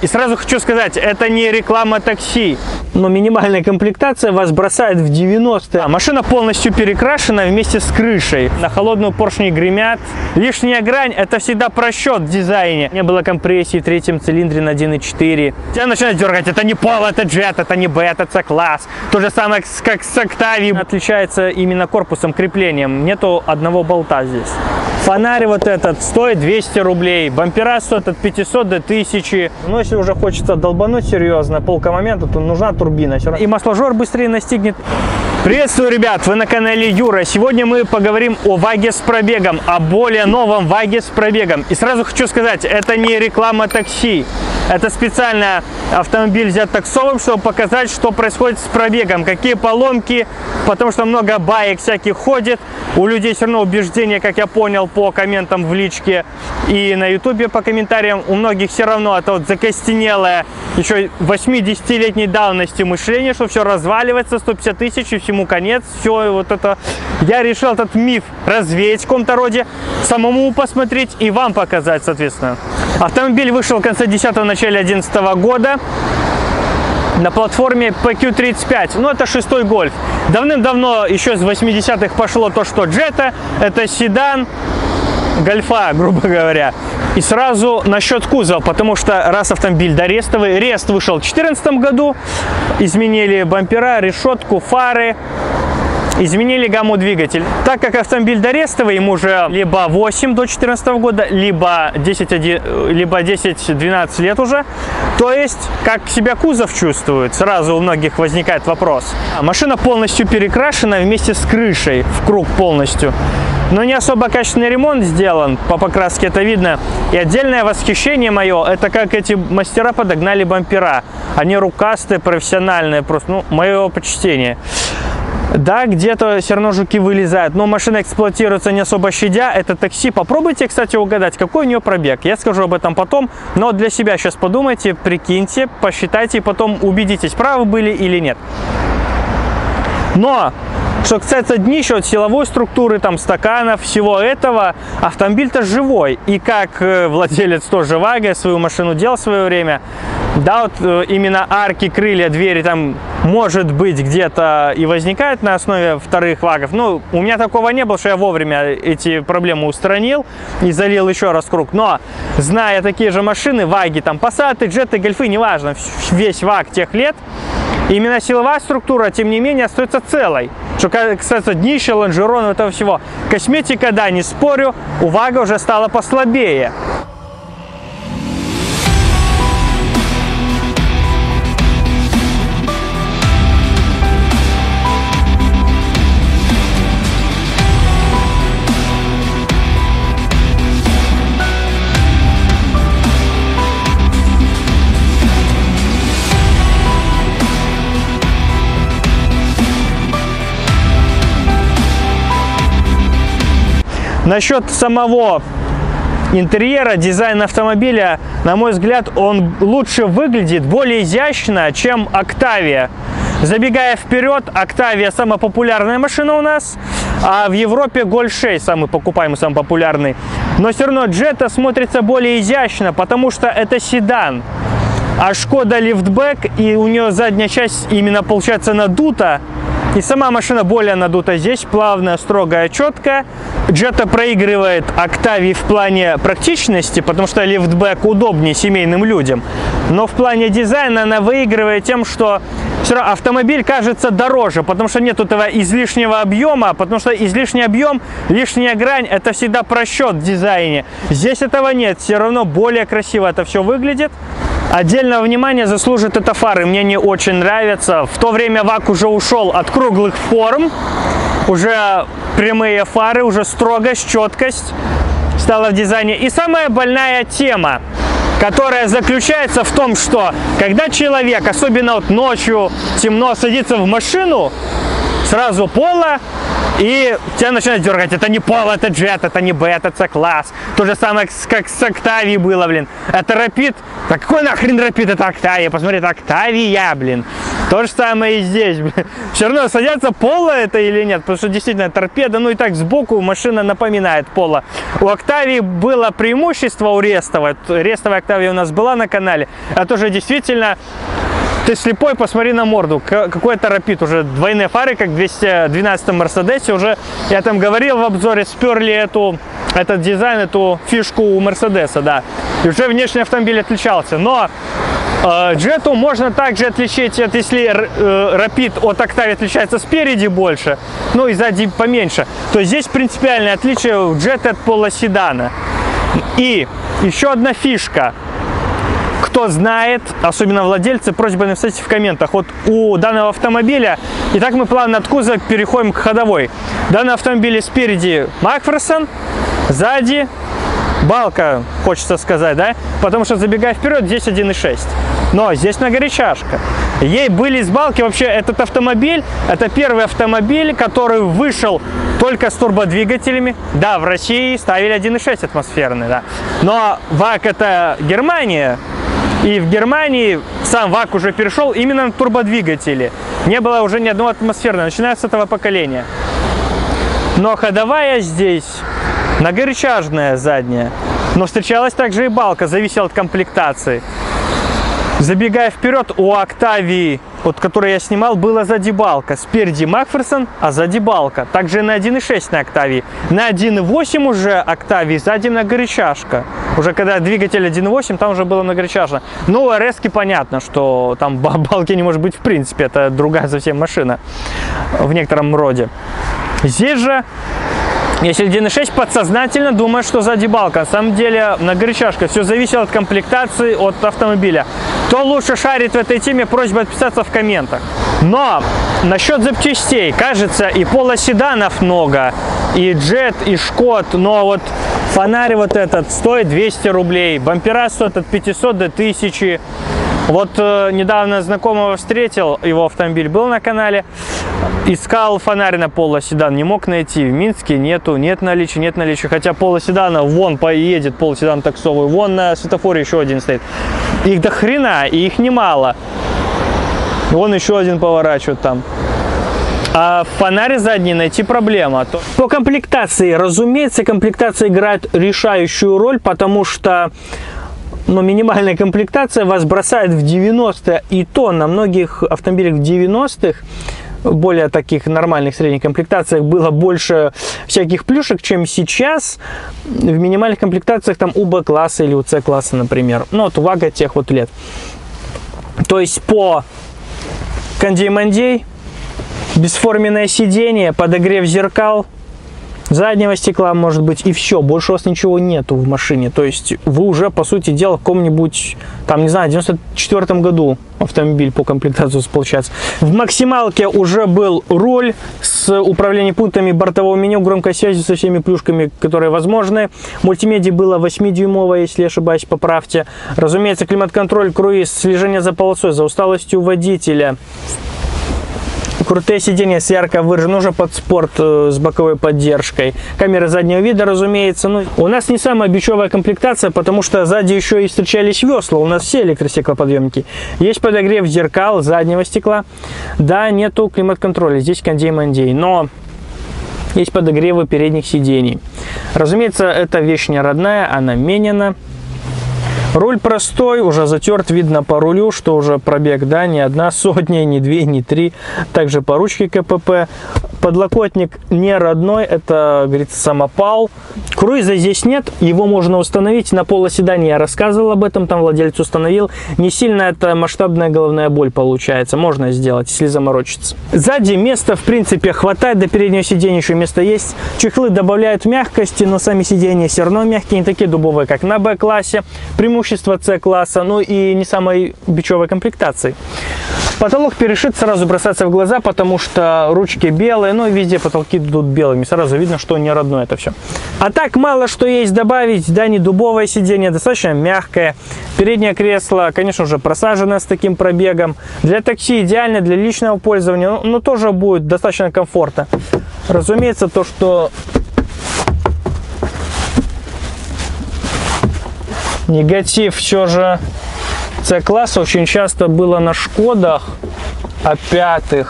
И сразу хочу сказать, это не реклама такси, но минимальная комплектация вас бросает в 90-е. Машина полностью перекрашена вместе с крышей. На холодную поршни гремят. Лишняя грань – это всегда просчет в дизайне. Не было компрессии в третьем цилиндре на 1.4. Тебя начинают дергать. Это не Пол, это Jet, это не B, это C-класс. То же самое, как с Octavia. Отличается именно корпусом, креплением. Нету одного болта здесь. Фонарь вот этот стоит 200 рублей, бампера стоят от 500 до 1000. Но если уже хочется долбануть серьезно, полкомомента, то нужна турбина. И масложор быстрее настигнет. Приветствую, ребят! Вы на канале Юра. Сегодня мы поговорим о ВАГе с пробегом, о более новом ВАГе с пробегом. И сразу хочу сказать, это не реклама такси. Это специально автомобиль взят таксовым, чтобы показать, что происходит с пробегом, какие поломки, потому что много баек всяких ходит. У людей все равно убеждение, как я понял по комментам в личке и на ютубе по комментариям, у многих все равно это вот закостенелое, еще 80-летней давности мышление, что все разваливается, 150 тысяч и всему конец. Все вот это. Я решил этот миф развеять в каком-то роде, самому посмотреть и вам показать, соответственно. Автомобиль вышел в конце 10-го, начале 11 года на платформе PQ35. Ну, это 6-й Гольф. Давным-давно, еще с 80-х пошло то, что Jetta – это седан Гольфа, грубо говоря. И сразу насчет кузова, потому что раз автомобиль дорестовый, рест вышел в 2014 году, изменили бампера, решетку, фары. Изменили гамму двигателя. Так как автомобиль дорестовый, ему уже либо 8 до 2014 года, либо 10-12 лет уже. То есть, как себя кузов чувствует, сразу у многих возникает вопрос. Машина полностью перекрашена вместе с крышей, в круг полностью. Но не особо качественный ремонт сделан, по покраске это видно. И отдельное восхищение мое, это как эти мастера подогнали бампера. Они рукастые, профессиональные, просто, ну, мое почтение. Да, где-то все равно жуки вылезают, но машина эксплуатируется не особо щадя. Это такси. Попробуйте, кстати, угадать, какой у нее пробег. Я скажу об этом потом, но для себя сейчас подумайте, прикиньте, посчитайте и потом убедитесь, правы были или нет. Но что касается днища, вот силовой структуры, там, стаканов, всего этого, автомобиль-то живой. И как владелец тоже ВАГа свою машину делал в свое время, да, вот именно арки, крылья, двери там, может быть, где-то и возникают на основе вторых ВАГов. Ну, у меня такого не было, что я вовремя эти проблемы устранил и залил еще раз круг. Но, зная такие же машины, ВАГи, там, Пассаты, Джеты, Гольфы, неважно, весь ВАГ тех лет, именно силовая структура, тем не менее, остается целой. Что касается днища, лонжеронов, этого всего. Косметика, да, не спорю, у ВАГа уже стала послабее. Насчет самого интерьера, дизайна автомобиля, на мой взгляд, он лучше выглядит, более изящно, чем Octavia. Забегая вперед, Octavia самая популярная машина у нас, а в Европе Golf 6 самый покупаемый, самый популярный. Но все равно Jetta смотрится более изящно, потому что это седан. А Шкода лифтбэк, и у нее задняя часть именно получается надута. И сама машина более надута. Здесь плавная, строгая, четкая. Jetta проигрывает Octavia в плане практичности, потому что лифтбэк удобнее семейным людям. Но в плане дизайна она выигрывает тем, что все равно автомобиль кажется дороже, потому что нет этого излишнего объема, потому что излишний объем, лишняя грань – это всегда просчет в дизайне. Здесь этого нет, все равно более красиво это все выглядит. Отдельного внимания заслужит это фары, мне не очень нравятся. В то время ВАГ уже ушел от круглых форм, уже прямые фары, уже строгость, четкость стала в дизайне. И самая больная тема, которая заключается в том, что когда человек, особенно вот ночью, темно, садится в машину, сразу пола, И тебя начинают дергать. Это не Polo, это Jet, это не B, это C-класс. То же самое, как с Octavia было, блин. Это Rapid. Да какой нахрен Rapid, это Octavia? Посмотри, это Octavia, блин. То же самое и здесь, блин. Все равно садятся Polo это или нет, потому что действительно торпеда, ну и так сбоку машина напоминает Polo. У Octavia было преимущество у рестовой. Рестовая Octavia у нас была на канале. А тоже действительно... Ты слепой, посмотри на морду. Какой-то Rapid, уже двойные фары, как в 212-м Мерседесе. Уже, я там говорил в обзоре, сперли этот дизайн, эту фишку у Мерседеса, да. И уже внешний автомобиль отличался. Но Джету можно также отличить, если Rapid от Octavia отличается спереди больше, ну и сзади поменьше, то здесь принципиальное отличие у Джета от полоседана. И еще одна фишка. Кто знает, особенно владельцы, просьба написать в комментах. Вот у данного автомобиля, и так мы плавно от кузова переходим к ходовой. В данном автомобиле спереди Макферсон, сзади балка, хочется сказать, да? Потому что, забегая вперед, здесь 1.6. Но здесь многорычажка. Ей были с балки. Вообще, этот автомобиль, это первый автомобиль, который вышел только с турбодвигателями. Да, в России ставили 1.6 атмосферный, да. Но ВАК это Германия. И в Германии сам ВАК уже перешел именно на турбодвигатели. Не было уже ни одного атмосферного, начиная с этого поколения. Но ходовая здесь многорычажная задняя. Но встречалась также и балка, зависела от комплектации. Забегая вперед, у Octavia, вот которую я снимал, была сзади балка. Спереди Макферсон, а сзади балка. Также на 1.6 на Octavia. На 1.8 уже Octavia, сзади многорычажка. Уже когда двигатель 1.8, там уже было многорычажно. Ну, у РС-ки понятно, что там балки не может быть в принципе. Это другая совсем машина в некотором роде. Здесь же, если 1.6, подсознательно думаю, что сзади балка. На самом деле многорычажка. Все зависело от комплектации, от автомобиля. Кто лучше шарит в этой теме, просьба отписаться в комментах. Но насчет запчастей, кажется, и полоседанов много, и Jet, и Шкод, но вот фонарь вот этот стоит 200 рублей, бампера стоят от 500 до 1000. Вот недавно знакомого встретил, его автомобиль был на канале, искал фонарь на полоседан, не мог найти, в Минске нету, нет наличия, хотя полоседана вон поедет, полоседан таксовый, вон на светофоре еще один стоит. Их до хрена, и их немало. Вон еще один поворачивает там. А фонарь задний найти проблема. По комплектации, разумеется, комплектация играет решающую роль, потому что минимальная комплектация вас бросает в 90-е, и то на многих автомобилях в 90-х, более таких нормальных средних комплектациях, было больше всяких плюшек, чем сейчас в минимальных комплектациях там у Б-класса или у С-класса, например. Ну, вот у ВАГа тех вот лет. То есть по кондей-мандей, бесформенное сиденье, подогрев зеркал, заднего стекла, может быть, и все. Больше у вас ничего нету в машине. То есть вы уже, по сути дела, в каком-нибудь, там, не знаю, 94-м году автомобиль по комплектации получается. В максималке уже был руль с управлением пунктами бортового меню, громкой связью со всеми плюшками, которые возможны. Мультимедиа было 8-дюймовое, если ошибаюсь, поправьте. Разумеется, климат-контроль, круиз, слежение за полосой, за усталостью водителя. Крутые сиденья с ярко выраженным, уже под спорт с боковой поддержкой. Камера заднего вида, разумеется. Ну, у нас не самая бичевая комплектация, потому что сзади еще и встречались весла. У нас все электростеклоподъемники. Есть подогрев зеркал заднего стекла. Да, нету климат-контроля. Здесь кондей-мандей. Но есть подогревы передних сидений. Разумеется, эта вещь не родная, она менена. Руль простой, уже затерт, видно по рулю, что уже пробег, да, не 1 сотня, не 2, не 3. Также по ручке КПП. Подлокотник не родной, это, говорится, самопал. Круиза здесь нет, его можно установить. На полоседане я рассказывал об этом, там владелец установил. Не сильно это масштабная головная боль получается, можно сделать, если заморочиться. Сзади места, в принципе, хватает, до переднего сиденья еще место есть. Чехлы добавляют мягкости, но сами сиденья все равно мягкие, не такие дубовые, как на Б-классе. Преимущество С-класса, ну и не самой бичевой комплектации. Потолок перешит, сразу бросается в глаза, потому что ручки белые, ну и везде потолки идут белыми. Сразу видно, что не родное это все. А так мало что есть добавить. Да, не дубовое сиденье, достаточно мягкое. Переднее кресло, конечно же, просажено с таким пробегом. Для такси идеально, для личного пользования, но тоже будет достаточно комфортно. Разумеется, то, что негатив все же С-класса очень часто было на Шкодах, А5,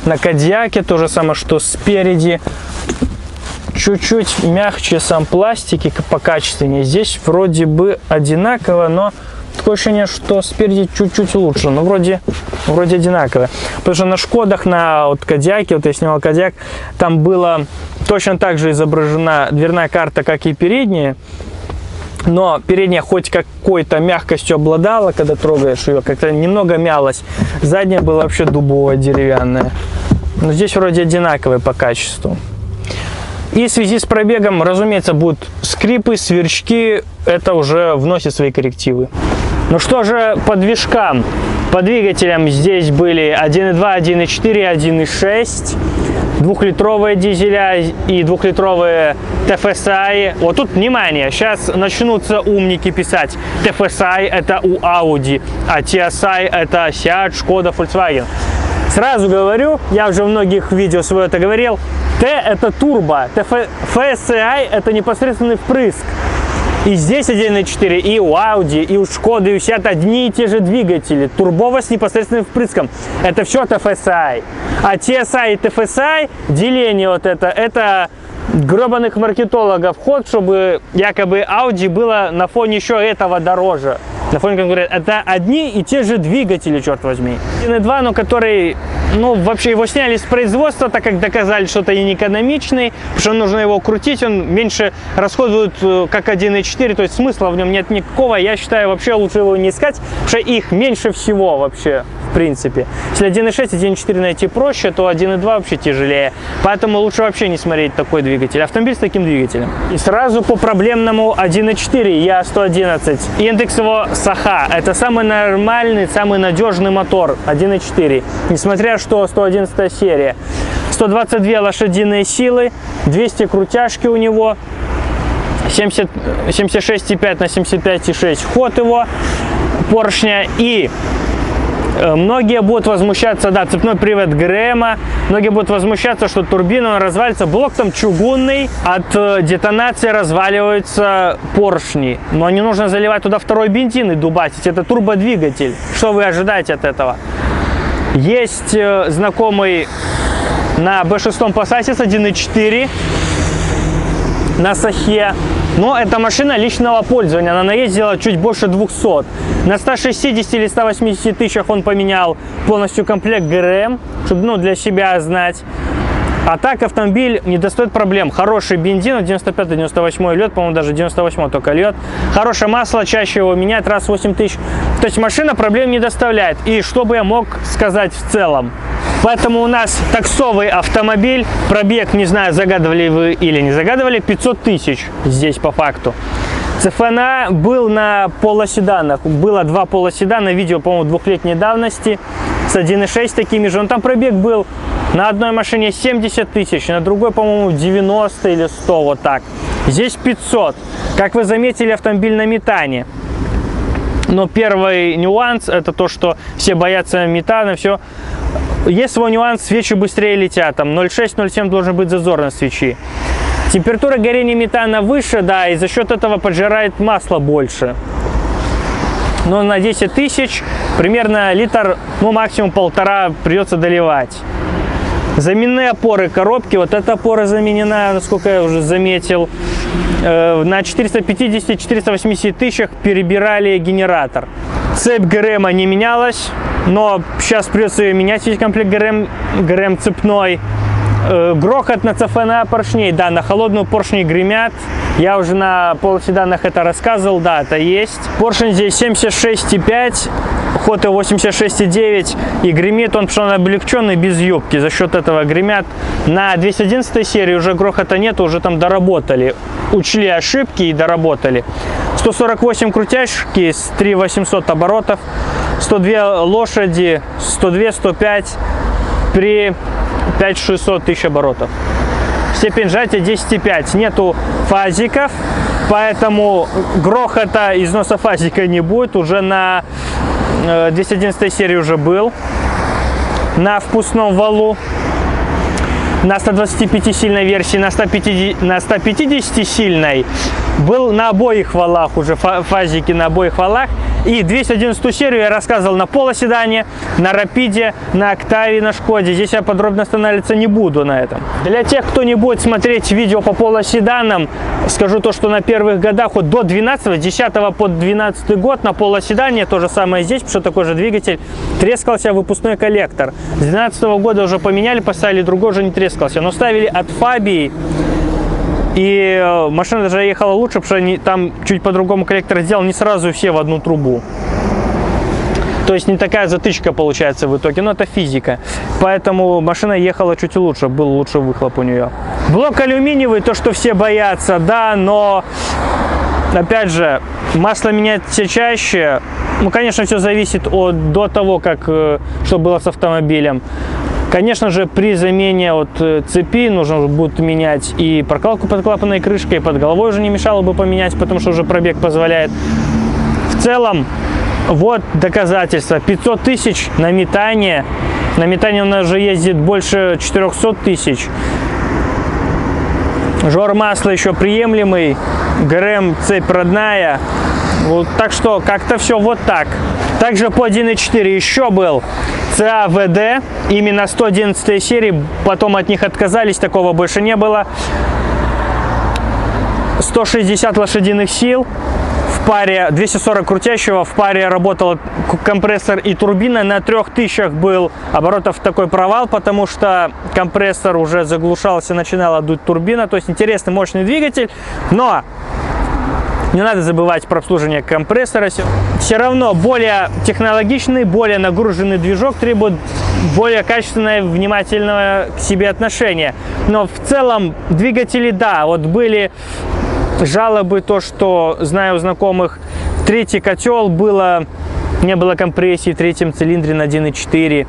на Кодиаке то же самое, что спереди. Чуть-чуть мягче сам пластик и покачественнее. Здесь вроде бы одинаково, но такое ощущение, что спереди чуть-чуть лучше. Но вроде одинаково. Потому что на Шкодах, на вот Кодиаке, вот я снимал Кодиак, там было точно так же изображена дверная карта, как и передняя. Но передняя хоть какой-то мягкостью обладала, когда трогаешь ее, как-то немного мялась. Задняя была вообще дубовая, деревянная. Но здесь вроде одинаковые по качеству. И в связи с пробегом, разумеется, будут скрипы, сверчки. Это уже вносит свои коррективы. Ну что же по движкам? По двигателям здесь были 1.2, 1.4, 1.6. Двухлитровые дизеля и двухлитровые TFSI. Вот тут, внимание, сейчас начнутся умники писать. TFSI это у Audi, а TSI это Seat, Skoda, Volkswagen. Сразу говорю, я уже в многих видео свое это говорил, T это турбо, TFSI это непосредственный впрыск. И здесь 1.4, и у Audi, и у Skoda, и у Seat одни и те же двигатели. Турбово с непосредственным впрыском. Это все TFSI. А TSI и TFSI, деление вот это гребаных маркетологов ход, чтобы якобы Audi было на фоне еще этого дороже. На фоне конкурента. Это одни и те же двигатели, черт возьми. 1.2, но который, ну, вообще его сняли с производства, так как доказали, что это не экономичный, потому что нужно его крутить, он меньше расходует, как 1.4, то есть смысла в нем нет никакого. Я считаю, вообще лучше его не искать, потому что их меньше всего вообще, в принципе. Если 1.6 и 1.4 найти проще, то 1.2 вообще тяжелее. Поэтому лучше вообще не смотреть такой двигатель. Автомобиль с таким двигателем. И сразу по проблемному 1.4 Я-111. Индекс его Саха. Это самый нормальный, самый надежный мотор 1.4. Несмотря что 111 серия. 122 лошадиные силы, 200 крутяшки у него, 76,5 на 75,6 ход его поршня. И многие будут возмущаться, да, цепной привод ГРМа, многие будут возмущаться, что турбина развалится, блок там чугунный, от детонации разваливаются поршни, но не нужно заливать туда второй бензин и дубасить, это турбодвигатель, что вы ожидаете от этого? Есть знакомый на B6 Passat 1.4 на Сахе. Но это машина личного пользования, она наездила чуть больше 200. На 160 или 180 тысячах он поменял полностью комплект ГРМ, чтобы, ну, для себя знать. А так автомобиль не достоит проблем. Хороший бензин, 95-98 льет, по-моему, даже 98 только льет. Хорошее масло, чаще его меняют, раз в 8 тысяч. То есть машина проблем не доставляет. И что бы я мог сказать в целом? Поэтому у нас таксовый автомобиль, пробег, не знаю, загадывали вы или не загадывали, 500 тысяч здесь по факту. ЦФНА был на полоседанах, было два полоседана, видео, по-моему, двухлетней давности, с 1.6 такими же. Он там пробег был на одной машине 70 тысяч, на другой, по-моему, 90 или 100, вот так. Здесь 500. Как вы заметили, автомобиль на метане. Но первый нюанс, это то, что все боятся метана, все. Есть свой нюанс, свечи быстрее летят, там 0,6-0,7 должен быть зазор на свечи. Температура горения метана выше, да, и за счет этого поджирает масло больше. Но на 10 тысяч примерно литр, ну максимум полтора придется доливать. Заменные опоры коробки, вот эта опора заменена, насколько я уже заметил. На 450-480 тысячах перебирали генератор. Цепь ГРМ не менялась, но сейчас придется ее менять, весь комплект ГРМ цепной. Грохот на ЦФНА поршней, да, на холодную поршни гремят. Я уже на полоседанах это рассказывал, да, это есть. Поршень здесь 76,5, ход его 86,9, и гремит он, потому что он облегченный, без юбки. За счет этого гремят. На 211 серии уже грохота нет, уже там доработали. Учли ошибки и доработали. 148 крутяшки с 3800 оборотов. 102 лошади, 102-105 при 5-600 тысяч оборотов. Степень сжатия 10,5. Нету фазиков, поэтому грохота износа фазика не будет. Уже на 211 серии уже был. На впускном валу. На 125-сильной версии, на 150-сильной был на обоих валах, уже фазики на обоих валах. И 211 серию я рассказывал на полоседане, на рапиде, на октаве, на шкоде. Здесь я подробно останавливаться не буду на этом. Для тех, кто не будет смотреть видео по полоседанам, скажу то, что на первых годах, вот до 12, 10 по 12 год на полоседане, то же самое здесь, потому что такой же двигатель, трескался выпускной коллектор. С 12 года уже поменяли, поставили другой, уже не трескался. Но ставили от Фабии. И машина даже ехала лучше, потому что они там чуть по-другому коллектор сделал, не сразу все в одну трубу. То есть не такая затычка получается в итоге, но это физика. Поэтому машина ехала чуть лучше, был лучше выхлоп у нее. Блок алюминиевый, то, что все боятся, да, но опять же, масло менять все чаще. Ну, конечно, все зависит до того, что было с автомобилем. Конечно же, при замене цепи нужно будет менять и прокладку под клапанной крышкой, и под головой уже не мешало бы поменять, потому что уже пробег позволяет. В целом, вот доказательство. 500 тысяч на метание. На метание у нас уже ездит больше 400 тысяч. Жор масла еще приемлемый. ГРМ цепь родная. Вот, так что как-то все вот так. Также по 1.4 еще был ЦА-ВД, именно 111 серии, потом от них отказались, такого больше не было. 160 лошадиных сил, в паре 240 крутящего, в паре работал компрессор и турбина. На 3000 был оборотов такой провал, потому что компрессор уже заглушался, начинала дуть турбина. То есть интересный, мощный двигатель, но не надо забывать про обслуживание компрессора. Все равно более технологичный, более нагруженный движок требует более качественное, внимательного к себе отношения. Но в целом двигатели, да, вот были жалобы, то, что, знаю у знакомых, третий котел не было компрессии в третьем цилиндре на 1.4.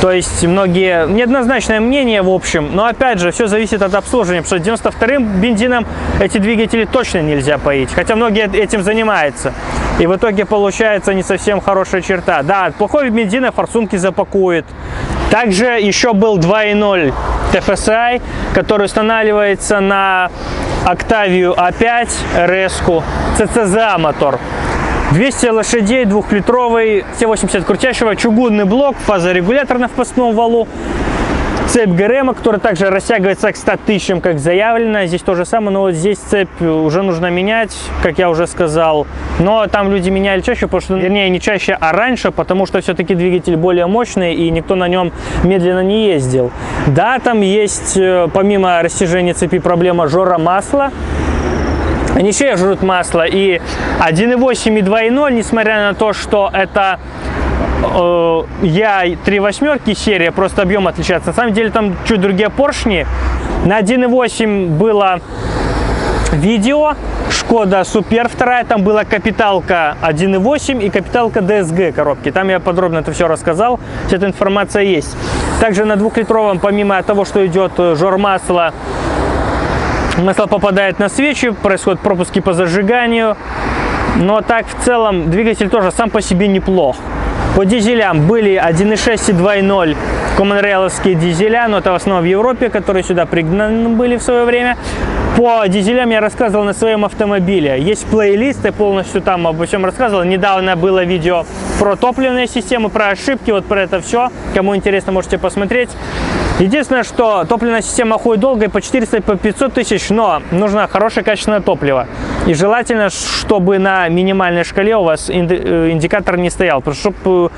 То есть многие, неоднозначное мнение в общем, но опять же, все зависит от обслуживания, потому что 92-м бензином эти двигатели точно нельзя поить, хотя многие этим занимаются. И в итоге получается не совсем хорошая черта. Да, от плохого бензина форсунки запакует. Также еще был 2.0 TFSI, который устанавливается на Octavia A5 RS-ку, CCZA мотор. 200 лошадей, 2-литровый, все 80 крутящего, чугунный блок, фазорегулятор на впускном валу, цепь ГРМ, которая также растягивается к 100 тысячам, как заявлено. Здесь то же самое, но вот здесь цепь уже нужно менять, как я уже сказал. Но там люди меняли чаще, потому что, вернее, не чаще, а раньше, потому что все-таки двигатель более мощный, и никто на нем медленно не ездил. Да, там есть, помимо растяжения цепи, проблема жора масла. Они все жрут масло, и 1.8 и 2.0, несмотря на то, что это Я3 серия, просто объем отличается. На самом деле там чуть другие поршни. На 1.8 было видео, Шкода Супер 2, там была капиталка 1.8 и капиталка DSG коробки. Там я подробно это все рассказал, вся эта информация есть. Также на 2-литровом, помимо того, что идет жор масла, масло попадает на свечи, происходят пропуски по зажиганию. Но так в целом двигатель тоже сам по себе неплох. По дизелям были 1.6 и 2.0 Common Rail'овские дизеля, но это в основном в Европе, которые сюда пригнаны были в свое время. По дизелям я рассказывал на своем автомобиле. Есть плейлисты, полностью там обо всем рассказывал. Недавно было видео про топливные системы, про ошибки, вот про это все. Кому интересно, можете посмотреть. Единственное, что топливная система ходит долго, и по 400, и по 500 тысяч, но нужно хорошее качественное топливо. И желательно, чтобы на минимальной шкале у вас индикатор не стоял, чтобы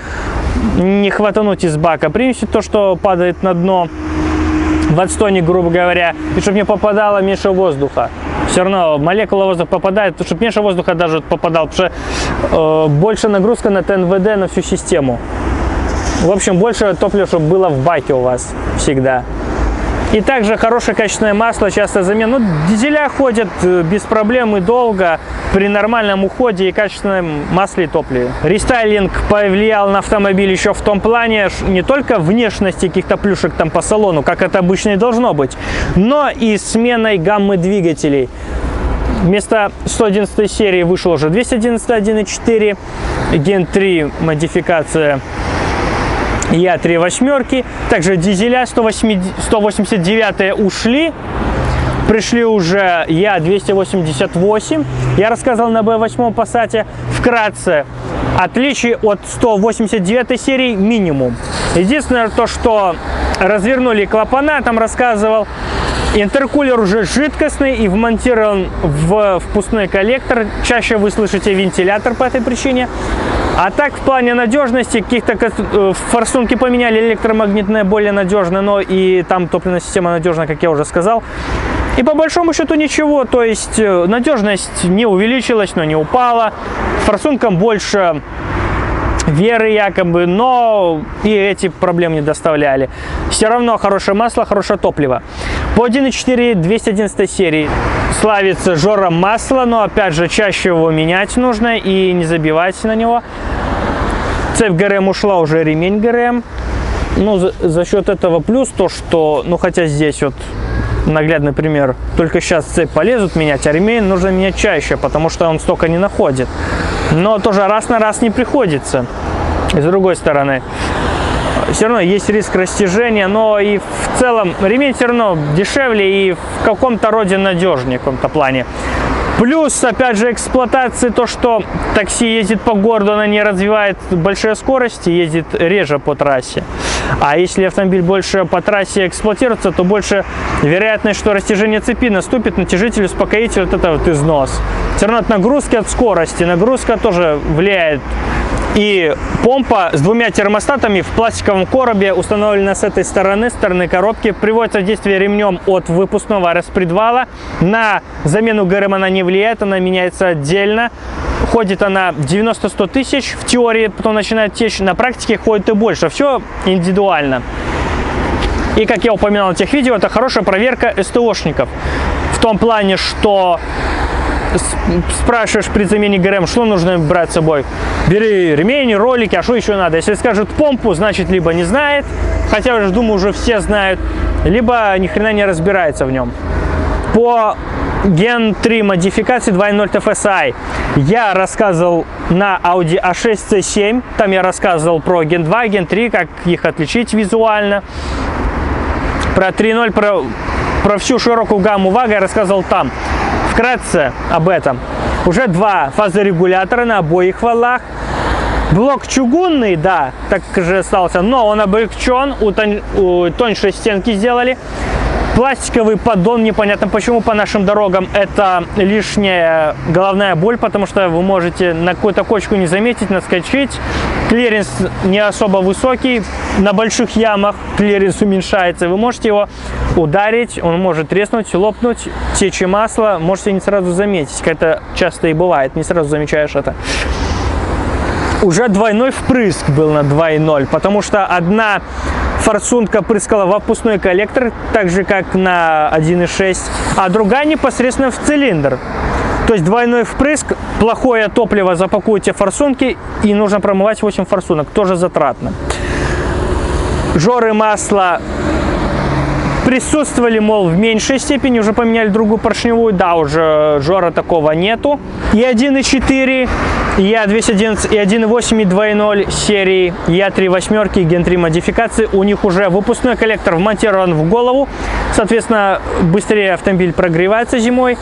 не хватануть из бака примеси, то, что падает на дно в отстоне, грубо говоря, и чтобы не попадало меньше воздуха. Все равно молекула воздуха попадает, чтобы меньше воздуха даже попадал, потому что больше нагрузка на ТНВД, на всю систему. В общем, больше топлива, чтобы было в баке у вас всегда. И также хорошее качественное масло, часто замена. Ну, дизеля ходят без проблем и долго при нормальном уходе и качественном масле и топливе. Рестайлинг повлиял на автомобиль еще в том плане, не только внешности каких-то плюшек там по салону, как это обычно и должно быть, но и сменой гаммы двигателей. Вместо 111 серии вышел уже 211 1.4, Gen 3 модификация Я3 восьмерки, также дизеля 189 ушли, пришли уже Я288, я рассказывал на B8 Passat. Вкратце, отличие от 189 серии минимум. Единственное то, что развернули клапана, там рассказывал. Интеркулер уже жидкостный и вмонтирован в впускной коллектор. Чаще вы слышите вентилятор по этой причине. А так, в плане надежности, каких-то форсунки поменяли, электромагнитная более надежная, но и там топливная система надежная, как я уже сказал. И по большому счету ничего, то есть надежность не увеличилась, но не упала. Форсункам больше веры якобы, но и эти проблем не доставляли. Все равно хорошее масло, хорошее топливо. По 1.4 211 серии славится жором масла, но опять же чаще его менять нужно и не забивать на него. Цепь ГРМ ушла, уже ремень ГРМ. Ну, за счет этого плюс то, что, ну хотя здесь вот наглядный пример, только сейчас цепь полезут менять, а ремень нужно менять чаще, потому что он столько не находит. Но тоже раз на раз не приходится. И с другой стороны, все равно есть риск растяжения, но и в целом ремень все равно дешевле и в каком-то роде надежнее, в каком-то плане. Плюс, опять же, эксплуатации, то, что такси ездит по городу, она не развивает большие скорости, ездит реже по трассе. А если автомобиль больше по трассе эксплуатируется, то больше вероятность, что растяжение цепи наступит, натяжитель, успокоитель, вот это вот износ. Все равно от нагрузки, от скорости. Нагрузка тоже влияет. И помпа с двумя термостатами в пластиковом коробе установлена с этой стороны коробки. Приводится в действие ремнем от выпускного распредвала. На замену ГРМ она не влияет, она меняется отдельно. Ходит она 90-100 тысяч в теории, потом начинает течь. На практике ходит и больше. Все индивидуально. И, как я упоминал в тех видео, это хорошая проверка СТОшников. В том плане, что спрашиваешь при замене ГРМ, что нужно брать с собой. Бери ремень, ролики, а что еще надо? Если скажут помпу, значит либо не знает, хотя я думаю, уже все знают, либо ни хрена не разбирается в нем. По Gen 3 модификации 2.0 TFSI я рассказывал на Audi A6 C7, там я рассказывал про Gen 2, Gen 3, как их отличить визуально. Про 3.0, про всю широкую гамму ВАГа я рассказывал там. Вкратце об этом. Уже два фазорегулятора на обоих валах. Блок чугунный, да, так же остался, но он облегчен, тоньше стенки сделали. Пластиковый поддон, непонятно почему по нашим дорогам, это лишняя головная боль, потому что вы можете на какую-то кочку не заметить, наскочить. Клиренс не особо высокий, на больших ямах клиренс уменьшается, вы можете его ударить, он может треснуть, лопнуть, течь масло, можете не сразу заметить, как это часто и бывает, не сразу замечаешь это. Уже двойной впрыск был на 2.0, потому что одна форсунка прыскала в опускной коллектор, так же как на 1.6, а другая непосредственно в цилиндр. То есть двойной впрыск, плохое топливо запакуете в форсунки и нужно промывать 8 форсунок, тоже затратно. Жоры масла присутствовали, мол, в меньшей степени, уже поменяли другую поршневую, да, уже жора такого нету. И 1.4, Я211, и 1.8, и 2.0 серии, Я3 восьмерки, Gen 3 модификации, у них уже выпускной коллектор вмонтирован в голову, соответственно, быстрее автомобиль прогревается зимой,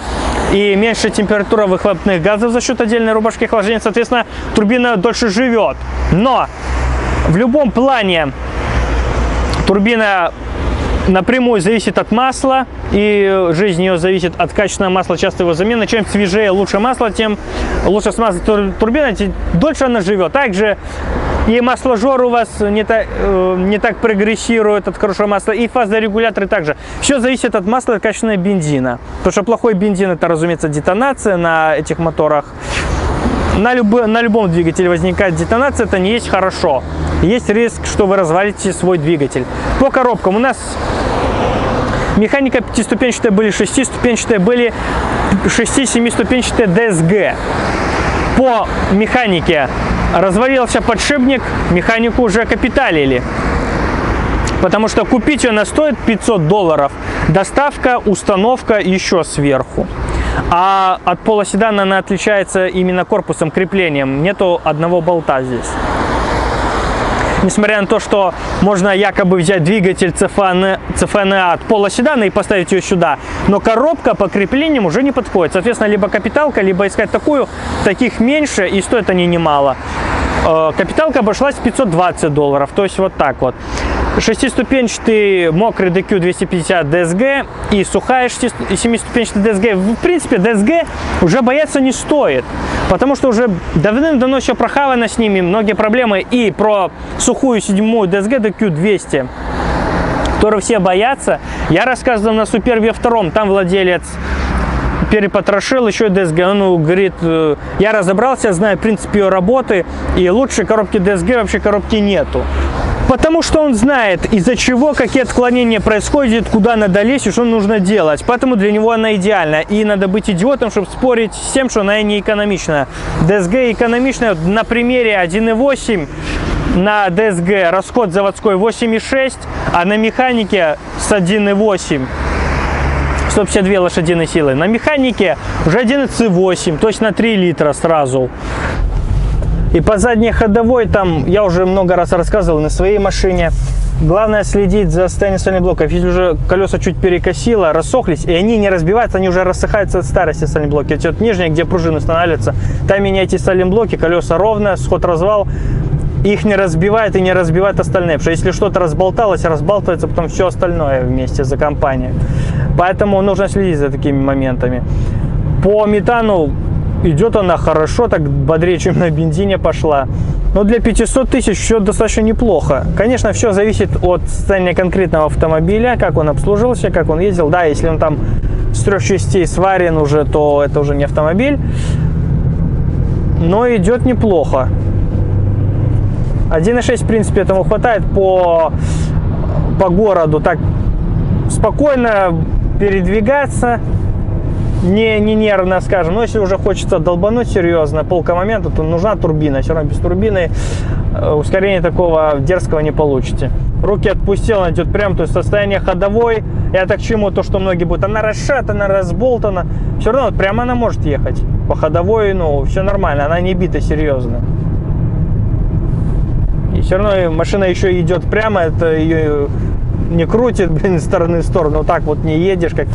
и меньше температура выхлопных газов за счет отдельной рубашки охлаждения, соответственно, турбина дольше живет. Но в любом плане турбина напрямую зависит от масла, и жизнь ее зависит от качественного масла, часто его замены. Чем свежее, лучше масло, тем лучше смазать турбина, тем дольше она живет. Также и масложор у вас не так прогрессирует от хорошего масла, и фазорегуляторы также. Все зависит от масла и от качественного бензина. Потому что плохой бензин — это, разумеется, детонация на этих моторах. На любом двигателе возникает детонация, это не есть хорошо. Есть риск, что вы развалите свой двигатель. По коробкам у нас Механика 5-ступенчатая были, 6-ступенчатая были, 6-7-ступенчатая DSG. По механике развалился подшипник, механику уже капиталили. Потому что купить ее стоит $500. Доставка, установка еще сверху. А от полоседана она отличается именно корпусом, креплением. Нету одного болта здесь. Несмотря на то, что можно якобы взять двигатель CFNA от полоседана и поставить ее сюда, но коробка по креплениям уже не подходит. Соответственно, либо капиталка, либо искать такую, таких меньше, и стоят они немало. Капиталка обошлась $520, то есть вот так вот. 6-ступенчатый мокрый DQ 250 DSG и сухая 7-ступенчатая DSG. В принципе, DSG уже бояться не стоит, потому что уже давным-давно все прохавано с ними, многие проблемы. И про сухую 7-ю DSG DQ 200, которую все боятся, я рассказывал на Супербе 2, там владелец перепотрошил еще и DSG. Он говорит, я разобрался, знаю принцип ее работы, и лучшей коробки DSG вообще коробки нету. Потому что он знает, из-за чего, какие отклонения происходят, куда надо лезть и что нужно делать. Поэтому для него она идеальна. И надо быть идиотом, чтобы спорить с тем, что она не экономичная. DSG экономичная. На примере 1.8 на DSG расход заводской 8.6, а на механике с 1.8 152 лошадиные силы. На механике уже 11.8, то есть на 3 литра сразу. И по задней ходовой, там, я уже много раз рассказывал на своей машине, главное следить за состоянием стальных блоков. Если уже колеса чуть перекосило, рассохлись, и они не разбиваются, они уже рассыхаются от старости стальные блоки. Эти вот нижние, где пружины устанавливаются, там меняйте стальные блоки, колеса ровные, сход-развал, их не разбивает и не разбивает остальные. Потому что если что-то разболталось, разбалтывается потом все остальное вместе за компанией. Поэтому нужно следить за такими моментами. По метану идет она хорошо, так бодрее, чем на бензине пошла. Но для 500 тысяч все достаточно неплохо. Конечно, все зависит от состояния конкретного автомобиля, как он обслужился, как он ездил. Да, если он там с 3 частей сварен уже, то это уже не автомобиль. Но идет неплохо. 1.6, в принципе, этому хватает по городу. Так спокойно передвигаться. Не нервно, скажем. Но если уже хочется долбануть серьезно, полка момента, то нужна турбина. Все равно без турбины ускорения такого дерзкого не получите. Руки отпустил, она идет прям, то есть состояние ходовой. Это к чему? То, что многие будут, она расшатана, разболтана. Все равно вот прямо она может ехать. По ходовой, ну, все нормально, она не бита серьезно. И все равно машина еще идет прямо, это ее не крутит, блин, из стороны в сторону. Вот так вот не едешь, как...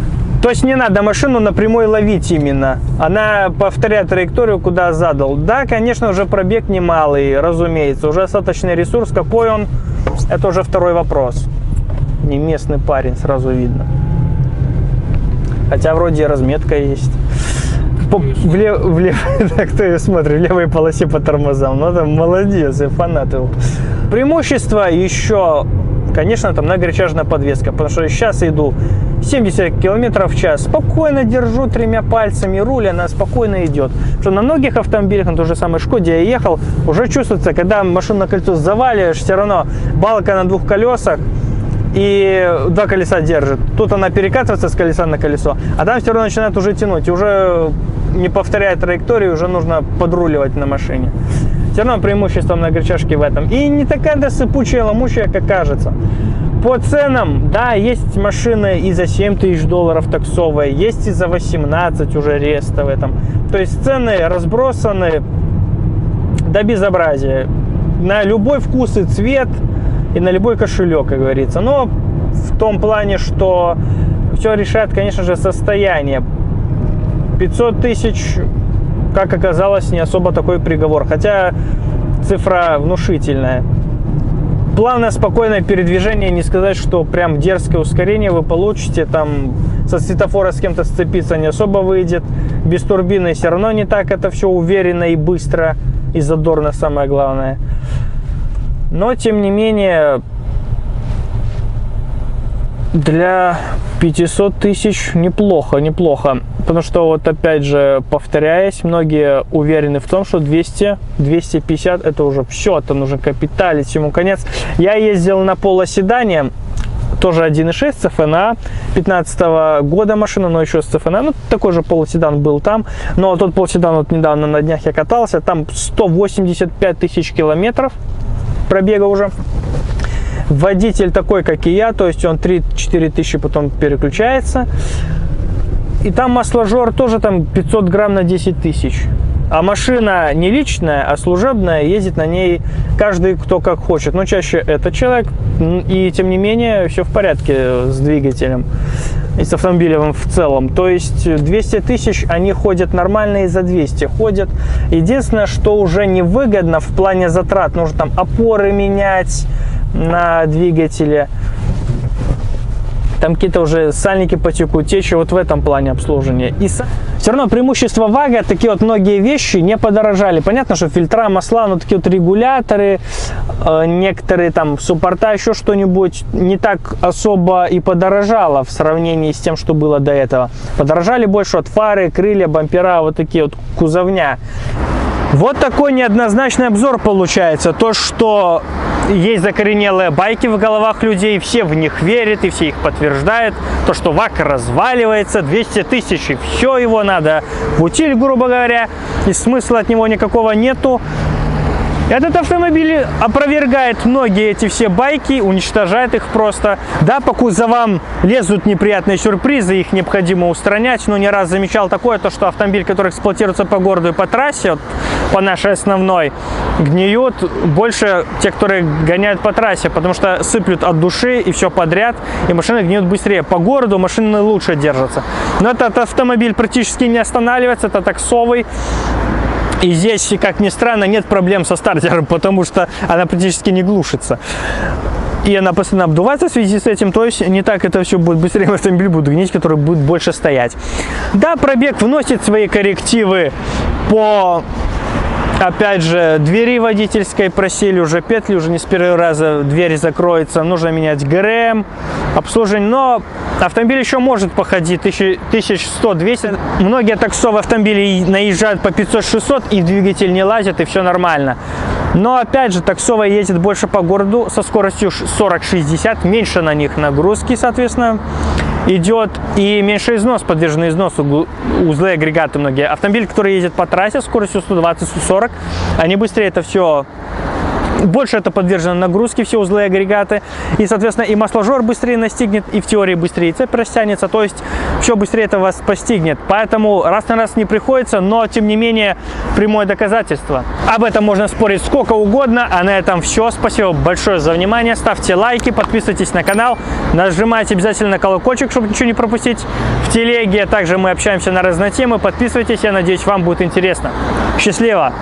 То есть не надо машину напрямую ловить именно. Она повторяет траекторию, куда задал. Да, конечно, уже пробег немалый, разумеется. Уже остаточный ресурс. Какой он, это уже второй вопрос. Не местный парень, сразу видно. Хотя вроде разметка есть. В левой полосе по тормозам. Ну, там молодец, я фанат его. Преимущество еще, конечно, там многорычажная подвеска. Потому что сейчас иду 70 км в час, спокойно держу 3 пальцами руль, она спокойно идет. Что на многих автомобилях, на той же самой Шкоде я ехал, уже чувствуется, когда машину на кольцо заваливаешь, все равно балка на 2 колесах и 2 колеса держит. Тут она перекатывается с колеса на колесо, а там все равно начинает уже тянуть, и уже не повторяя траекторию, уже нужно подруливать на машине. Все равно преимущество многорычажки в этом. И не такая да сыпучая, ломучая, как кажется. По ценам, да, есть машины и за $7 тысяч таксовые, есть и за 18 уже рестовые там. То есть цены разбросаны до безобразия. На любой вкус и цвет, и на любой кошелек, как говорится. Но в том плане, что все решает, конечно же, состояние. 500 тысяч, как оказалось, не особо такой приговор. Хотя цифра внушительная. Плавное, спокойное передвижение, не сказать, что прям дерзкое ускорение вы получите, там со светофора с кем-то сцепиться не особо выйдет, без турбины все равно не так, это все уверенно и быстро, и задорно, самое главное. Но, тем не менее, для 500 тысяч неплохо, неплохо. Потому что, вот опять же, повторяясь, многие уверены в том, что 200, 250 это уже все, это нужно капиталить, ему конец. Я ездил на полоседане, тоже 1.6 ЦФНА 15 года машина, но еще с ЦФНА. Ну, такой же полуседан был там. Но тот полуседан вот недавно на днях я катался. Там 185 тысяч километров пробега уже. Водитель такой, как и я, то есть он 3-4 тысячи потом переключается. И там масложор тоже там 500 грамм на 10 тысяч. А машина не личная, а служебная, ездит на ней каждый, кто как хочет. Но чаще это человек, и тем не менее все в порядке с двигателем и с автомобилем в целом. То есть 200 тысяч они ходят нормально, и за 200 ходят. Единственное, что уже невыгодно в плане затрат, нужно там опоры менять на двигателе. Там какие-то уже сальники потекут, течи, вот в этом плане обслуживания. И все равно преимущество ВАГа, такие вот многие вещи не подорожали. Понятно, что фильтра, масла, но такие вот регуляторы, некоторые там суппорта, еще что-нибудь не так особо и подорожало в сравнении с тем, что было до этого. Подорожали больше от фары, крылья, бампера, вот такие вот кузовня. Вот такой неоднозначный обзор получается. То, что есть закоренелые байки в головах людей, все в них верят и все их подтверждают. То, что ВАГ разваливается, 200 тысяч, и все, его надо в утиль, грубо говоря, и смысла от него никакого нету. Этот автомобиль опровергает многие эти все байки, уничтожает их просто. Да, по кузовам лезут неприятные сюрпризы, их необходимо устранять, но не раз замечал такое, то что автомобиль, который эксплуатируется по городу и по трассе, вот, по нашей основной, гниют больше те, которые гоняют по трассе, потому что сыплют от души и все подряд, и машины гниют быстрее. По городу машины лучше держатся. Но этот автомобиль практически не останавливается, это таксовый. И здесь, как ни странно, нет проблем со стартером, потому что она практически не глушится. И она постоянно обдувается в связи с этим, то есть не так это все будет быстрее, автомобиль будет гнить, который будет больше стоять. Да, пробег вносит свои коррективы по, опять же, двери водительской просели, уже петли, уже не с первого раза дверь закроется, нужно менять ГРМ, обслуживание, но автомобиль еще может походить 1100-200. Многие таксовые автомобили наезжают по 500-600, и двигатель не лазит, и все нормально. Но опять же, таксовая ездит больше по городу со скоростью 40-60, меньше на них нагрузки, соответственно, идет, и меньше износ, подвержены износу узлы, агрегаты многие. Автомобили, которые ездят по трассе с скоростью 120-140, они быстрее это все, больше это подвержено нагрузке, все узлы и агрегаты, и, соответственно, и масложор быстрее настигнет, и в теории быстрее цепь растянется, то есть все быстрее это вас постигнет. Поэтому раз на раз не приходится, но, тем не менее, прямое доказательство. Об этом можно спорить сколько угодно, а на этом все. Спасибо большое за внимание, ставьте лайки, подписывайтесь на канал, нажимайте обязательно на колокольчик, чтобы ничего не пропустить в телеге. Также мы общаемся на разные темы, подписывайтесь, я надеюсь, вам будет интересно. Счастливо!